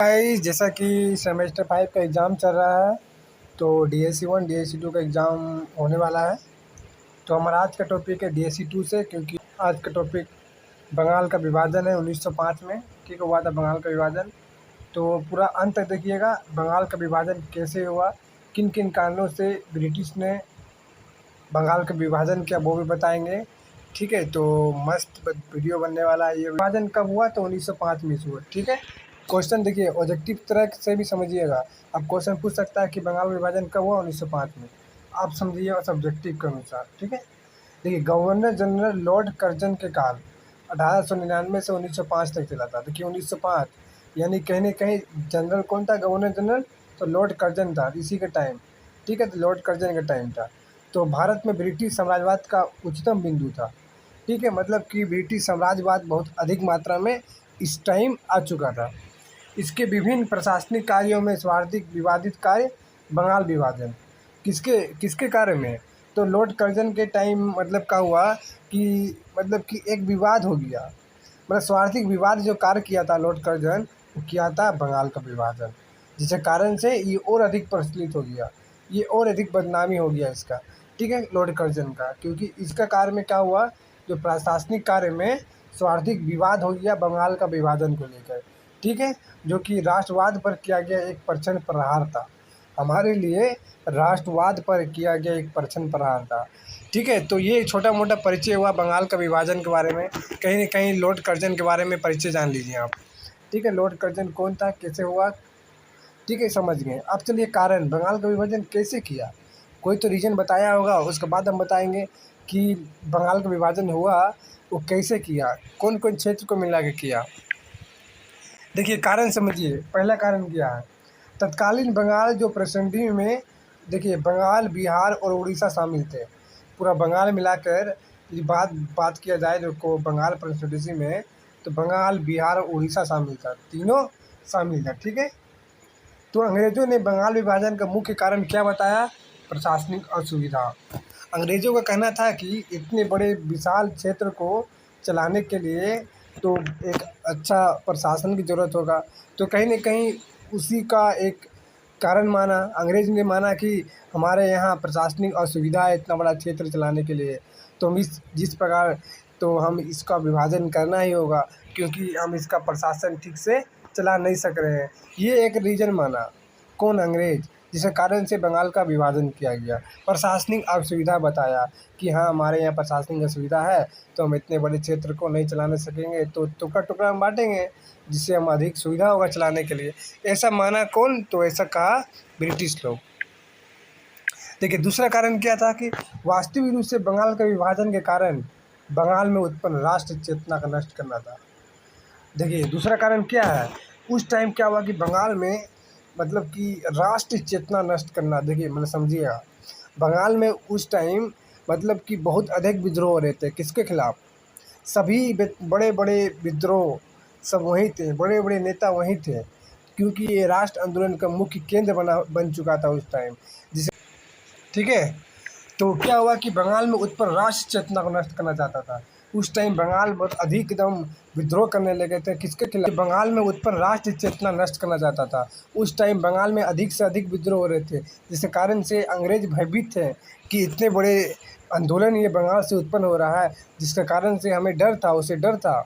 Guys, जैसा कि semester 5 का एग्ज़ाम चल रहा है तो DSC 1 DSC 2 का एग्ज़ाम होने वाला है। तो हमारा आज का टॉपिक है DSC 2 से, क्योंकि आज का टॉपिक बंगाल का विभाजन है 1905 में। ठीक हुआ था बंगाल का विभाजन। तो पूरा अंत तक देखिएगा, बंगाल का विभाजन कैसे हुआ, किन किन कारणों से ब्रिटिश ने बंगाल का विभाजन किया वो भी बताएंगे। ठीक है, तो मस्त वीडियो बनने वाला है। ये विभाजन कब हुआ? तो 1905 में हुआ। ठीक है, क्वेश्चन देखिए ऑब्जेक्टिव तरह से भी समझिएगा। अब क्वेश्चन पूछ सकता है कि बंगाल विभाजन कब हुआ? 1905 में। आप समझिएगा सब्जेक्टिव के अनुसार। ठीक है, देखिए गवर्नर जनरल लॉर्ड कर्जन के काल 1899 से 1905 तक चला था। देखिए 1905 यानी कहीं कहीं जनरल कौन था? गवर्नर जनरल तो लॉर्ड कर्जन था इसी के टाइम। ठीक है, तो लॉर्ड कर्जन का टाइम था। तो भारत में ब्रिटिश साम्राज्यवाद का उच्चतम बिंदु था। ठीक है, मतलब कि ब्रिटिश साम्राज्यवाद बहुत अधिक मात्रा में इस टाइम आ चुका था। इसके विभिन्न प्रशासनिक कार्यों में सर्वाधिक विवादित कार्य बंगाल विभाजन किसके किसके कार्य में? तो लॉर्ड कर्जन के टाइम मतलब क्या हुआ कि एक विवाद हो गया, मतलब स्वार्थिक विवाद जो कार्य किया था लॉर्ड कर्जन, वो किया था बंगाल का विभाजन, जिसके कारण से ये और अधिक प्रचलित हो गया, ये और अधिक बदनामी हो गया इसका। ठीक है, लॉर्ड कर्जन का, क्योंकि इसका कार्य में क्या हुआ, जो प्रशासनिक कार्य में स्वार्थिक विवाद हो गया बंगाल का विभाजन को लेकर। ठीक है, जो कि राष्ट्रवाद पर किया गया एक प्रचंड प्रहार था, हमारे लिए राष्ट्रवाद पर किया गया एक प्रचंड प्रहार था। ठीक है, तो ये छोटा मोटा परिचय हुआ बंगाल का विभाजन के बारे में। कहीं न कहीं लॉर्ड कर्जन के बारे में परिचय जान लीजिए आप। ठीक है, लॉर्ड कर्जन कौन था, कैसे हुआ? ठीक है, समझ गए। अब चलिए कारण बंगाल का विभाजन कैसे किया, कोई तो रीज़न बताया होगा, उसके बाद हम बताएंगे कि बंगाल का विभाजन हुआ वो कैसे किया, कौन कौन क्षेत्र को मिला के किया। देखिए कारण समझिए, पहला कारण क्या है? तत्कालीन बंगाल जो प्रसिद्धि में, देखिए बंगाल, बिहार और उड़ीसा शामिल थे। पूरा बंगाल मिलाकर ये बात बात किया जाए जो को बंगाल प्रसिद्धि में, तो बंगाल, बिहार और उड़ीसा शामिल था, तीनों शामिल था। ठीक है, तो अंग्रेज़ों ने बंगाल विभाजन का मुख्य कारण क्या बताया? प्रशासनिक असुविधा। अंग्रेज़ों का कहना था कि इतने बड़े विशाल क्षेत्र को चलाने के लिए तो एक अच्छा प्रशासन की ज़रूरत होगा। तो कहीं न कहीं उसी का एक कारण माना, अंग्रेज़ ने माना कि हमारे यहाँ प्रशासनिक असुविधा है इतना बड़ा क्षेत्र चलाने के लिए, तो हम जिस प्रकार तो हम इसका विभाजन करना ही होगा, क्योंकि हम इसका प्रशासन ठीक से चला नहीं सक रहे हैं। ये एक रीज़न माना, कौन? अंग्रेज़, जिसके कारण से बंगाल का विभाजन किया गया। प्रशासनिक असुविधा बताया कि हाँ, हमारे यहाँ प्रशासनिक असुविधा है, तो हम इतने बड़े क्षेत्र को नहीं चलाने सकेंगे, तो टुकड़ा-टुकड़ा हम बाँटेंगे, जिससे हम अधिक सुविधा होगा चलाने के लिए। ऐसा माना कौन? तो ऐसा कहा ब्रिटिश लोग। देखिए दूसरा कारण क्या था कि वास्तविक रूप से बंगाल का विभाजन के कारण बंगाल में उत्पन्न राष्ट्र चेतना का नष्ट करना था। देखिए दूसरा कारण क्या है? उस टाइम क्या हुआ कि बंगाल में मतलब कि राष्ट्र चेतना नष्ट करना। देखिए मतलब समझिएगा, बंगाल में उस टाइम मतलब कि बहुत अधिक विद्रोह हो रहे थे। किसके खिलाफ? सभी बड़े बड़े विद्रोह सब वहीं थे, बड़े बड़े नेता वहीं थे, क्योंकि ये राष्ट्र आंदोलन का मुख्य केंद्र बन चुका था उस टाइम, जिसे, ठीक है, तो क्या हुआ कि बंगाल में उत्पन्न राष्ट्र चेतना को नष्ट करना चाहता था। उस टाइम बंगाल बहुत अधिक एकदम विद्रोह करने लगे थे। किसके खिलाफ? बंगाल में उत्पन्न राष्ट्र चेतना नष्ट करना चाहता था। उस टाइम बंगाल में अधिक से अधिक विद्रोह हो रहे थे, जिसके कारण से अंग्रेज भयभीत थे कि इतने बड़े आंदोलन ये बंगाल से उत्पन्न हो रहा है, जिसके कारण से हमें डर था, उसे डर था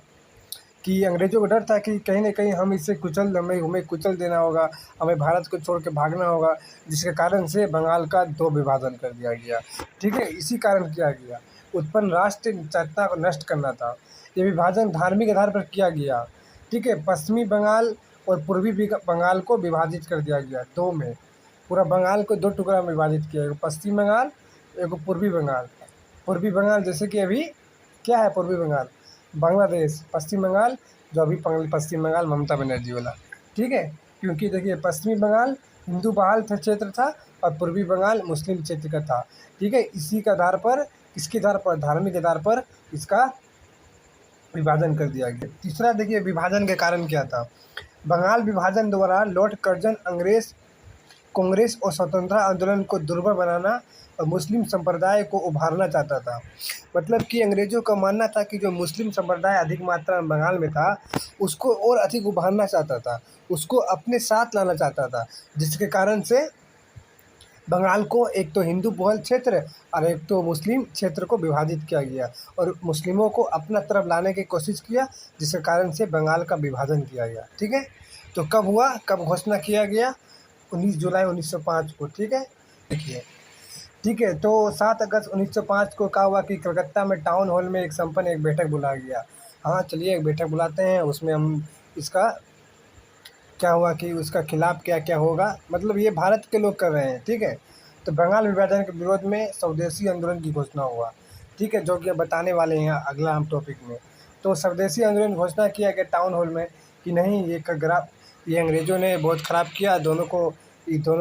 कि अंग्रेज़ों को डर था कि कहीं न कहीं हम इसे हमें हमें कुचल देना होगा, हमें भारत को छोड़ के भागना होगा, जिसके कारण से बंगाल का 2 विभाजन कर दिया गया। ठीक है, इसी कारण किया गया, उत्पन्न राष्ट्र चेतना को नष्ट करना था। ये विभाजन धार्मिक आधार पर किया गया। ठीक है, पश्चिमी बंगाल और पूर्वी बंगाल को विभाजित कर दिया गया 2 में। पूरा बंगाल को 2 टुकड़ा में विभाजित किया गया, पश्चिम बंगाल, एक पूर्वी बंगाल। पूर्वी बंगाल जैसे कि अभी क्या है पूर्वी बंगाल? बांग्लादेश। पश्चिम बंगाल जो अभी पश्चिम बंगाल ममता बनर्जी वाला। ठीक है, क्योंकि देखिए पश्चिमी बंगाल हिंदू बहुल क्षेत्र था और पूर्वी बंगाल मुस्लिम क्षेत्र का था। ठीक है, इसी के आधार पर, इसके आधार पर, धार्मिक आधार पर इसका विभाजन कर दिया गया। तीसरा देखिए विभाजन के कारण क्या था? बंगाल विभाजन द्वारा लॉर्ड कर्जन अंग्रेज कांग्रेस और स्वतंत्रता आंदोलन को दुर्बल बनाना और मुस्लिम संप्रदाय को उभारना चाहता था। मतलब कि अंग्रेज़ों का मानना था कि जो मुस्लिम संप्रदाय अधिक मात्रा में बंगाल में था, उसको और अधिक उभारना चाहता था, उसको अपने साथ लाना चाहता था, जिसके कारण से बंगाल को एक तो हिंदू बहुल क्षेत्र और एक तो मुस्लिम क्षेत्र को विभाजित किया गया और मुस्लिमों को अपना तरफ लाने की कोशिश किया, जिसके कारण से बंगाल का विभाजन किया गया। ठीक है, तो कब हुआ, कब घोषणा किया गया? 19 जुलाई 1905 को। ठीक है, देखिए, ठीक है, तो 7 अगस्त 1905 को क्या हुआ कि कलकत्ता में टाउन हॉल में एक बैठक बुलाया गया। हाँ, चलिए एक बैठक बुलाते हैं, उसमें हम इसका क्या हुआ कि उसका खिलाफ क्या क्या होगा, मतलब ये भारत के लोग कर रहे हैं। ठीक है, तो बंगाल विभाजन के विरोध में स्वदेशी आंदोलन की घोषणा हुआ। ठीक है, जो कि अब बताने वाले हैं अगला हम टॉपिक में। तो स्वदेशी आंदोलन घोषणा किया गया टाउन हॉल में कि नहीं, ये अंग्रेज़ों ने बहुत ख़राब किया, दोनों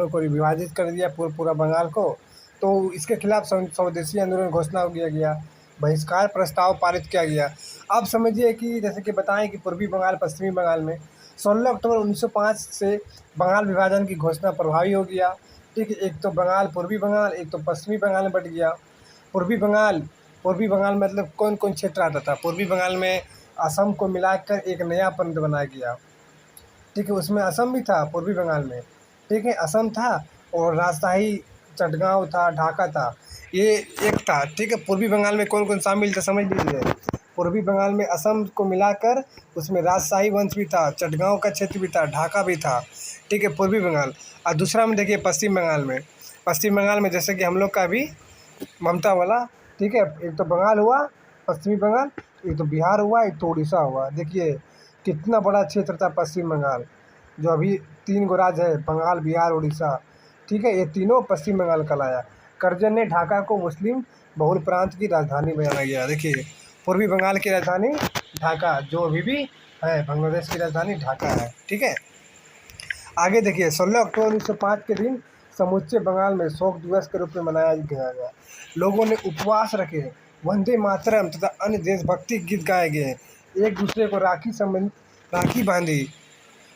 को विभाजित कर दिया, पूरा बंगाल को। तो इसके खिलाफ स्वदेशी आंदोलन घोषणा किया गया, बहिष्कार प्रस्ताव पारित किया गया। अब समझिए कि जैसे कि बताएं कि पूर्वी बंगाल पश्चिमी बंगाल में 16 अक्टूबर 1905 से बंगाल विभाजन की घोषणा प्रभावी हो गया। ठीक है, एक तो बंगाल पूर्वी बंगाल, एक तो पश्चिमी बंगाल में बट गया। पूर्वी बंगाल मतलब कौन कौन क्षेत्र आता था? पूर्वी बंगाल में असम को मिलाकर एक नया प्रांत बनाया गया। ठीक है, उसमें असम भी था पूर्वी बंगाल में। ठीक है, असम था और राजशाही चटगांव था, ढाका था, ये एक था। ठीक है, पूर्वी बंगाल में कौन कौन शामिल था समझ लीजिए। पूर्वी बंगाल में असम को मिलाकर उसमें राजशाही वंश भी था, चटगांव का क्षेत्र भी था, ढाका भी था। ठीक है, पूर्वी बंगाल। और दूसरा में देखिए पश्चिम बंगाल में जैसे कि हम लोग का भी ममता वाला। ठीक है, एक तो बंगाल हुआ पश्चिमी बंगाल, एक तो बिहार हुआ, एक तो उड़ीसा हुआ। देखिए कितना बड़ा क्षेत्र था पश्चिम बंगाल, जो अभी 3 गो राज्य है, बंगाल, बिहार, उड़ीसा। ठीक है, ये तीनों पश्चिम बंगाल कहलाया। करजन ने ढाका को मुस्लिम बहुल प्रांत की राजधानी बनाया गया। देखिए पूर्वी बंगाल की राजधानी ढाका, जो अभी भी है, बांग्लादेश की राजधानी ढाका है। ठीक है, आगे देखिए 16 अक्टूबर 1905 के दिन समूचे बंगाल में शोक दिवस के रूप में मनाया गया। लोगों ने उपवास रखे, वंदे मातरम तथा अन्य देशभक्ति गीत गाए गए, एक दूसरे को राखी बांधी।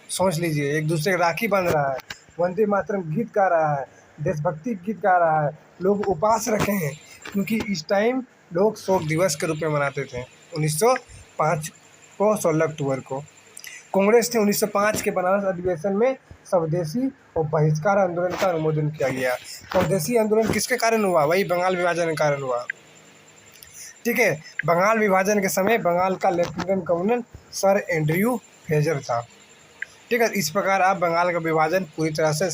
सोच लीजिए, एक दूसरे को राखी बांध रहा है, वंदे मातरम गीत गा रहा है, देशभक्ति गीत गा रहा है, लोग उपवास रखे हैं, क्योंकि इस टाइम लोग शोक दिवस के रूप में मनाते थे 1905 को, 16 अक्टूबर को। कांग्रेस ने 1905 के बनारस अधिवेशन में स्वदेशी और बहिष्कार आंदोलन का अनुमोदन किया गया। स्वदेशी आंदोलन किसके कारण हुआ? वही बंगाल विभाजन के कारण हुआ। ठीक है, बंगाल विभाजन के समय बंगाल का lieutenant governor sir Andrew Fraser था। ठीक है, इस प्रकार आप बंगाल का विभाजन पूरी तरह से